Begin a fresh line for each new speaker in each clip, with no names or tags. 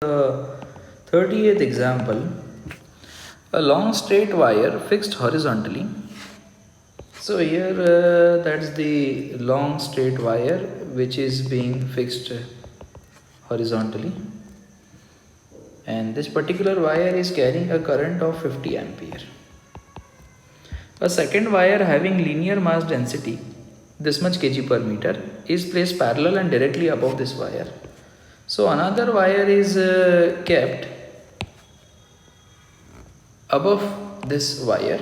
The 38th example, a long straight wire fixed horizontally. So here that's the long straight wire which is being fixed horizontally, and this particular wire is carrying a current of 50 ampere. A second wire having linear mass density this much kg per meter is placed parallel and directly above this wire. So another wire is kept above this wire.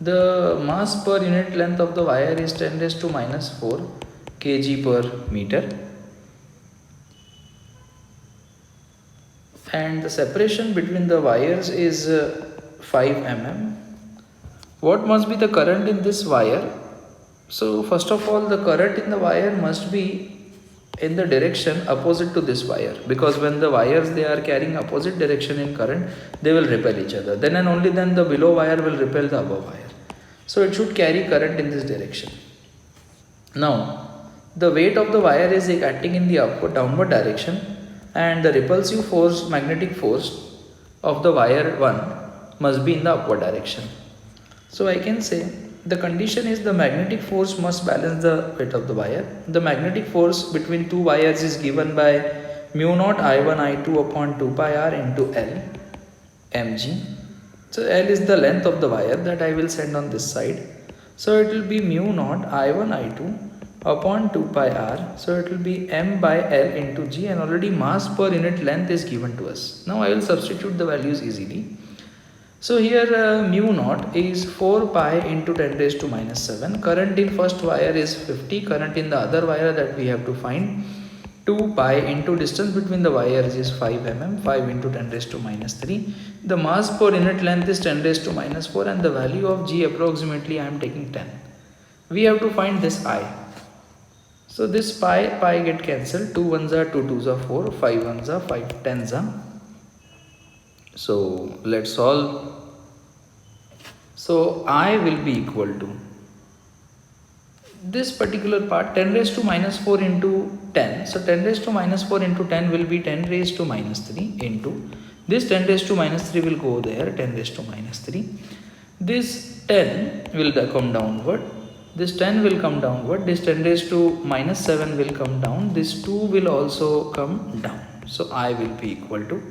The mass per unit length of the wire is 10 raised to minus 4 kg per meter, and the separation between the wires is 5 mm. What must be the current in this wire? So first of all, the current in the wire must be in the direction opposite to this wire, because when the wires they are carrying opposite direction in current, they will repel each other. Then and only then the below wire will repel the above wire. So it should carry current in this direction. Now the weight of the wire is acting in the downward direction, and the repulsive force, magnetic force of the wire 1 must be in the upward direction. So I can say the condition is the magnetic force must balance the weight of the wire. The magnetic force between two wires is given by mu naught I1 I2 upon 2 pi r into L mg. So L is the length of the wire that I will send on this side. So it will be mu naught I1 I2 upon 2 pi r. So it will be m by L into g, and already mass per unit length is given to us. Now I will substitute the values easily. So here mu naught is 4 pi into 10 raised to minus 7. Current in first wire is 50. Current in the other wire that we have to find 2 pi into distance between the wires is 5 mm. 5 into 10 raised to minus 3. The mass per unit length is 10 raised to minus 4, and the value of g approximately I am taking 10. We have to find this I. So this pi get cancelled. 2 1s are 2 2s are 4. 5 1s are 5 10s are. So let's solve. So I will be equal to this particular part 10 raised to minus 4 into 10. So 10 raised to minus 4 into 10 will be 10 raised to minus 3 into this 10 raised to minus 3 will go there, 10 raised to minus 3. This 10 will come downward. This 10 will come downward. This 10 raised to minus 7 will come down. This 2 will also come down. So I will be equal to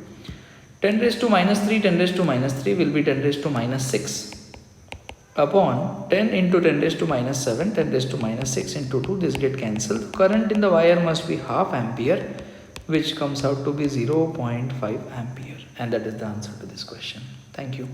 10 raised to minus 3, 10 raised to minus 3 will be 10 raised to minus 6 upon 10 into 10 raised to minus 7, 10 raised to minus 6 into 2, this get cancelled. Current in the wire must be half ampere, which comes out to be 0.5 ampere, and that is the answer to this question. Thank you.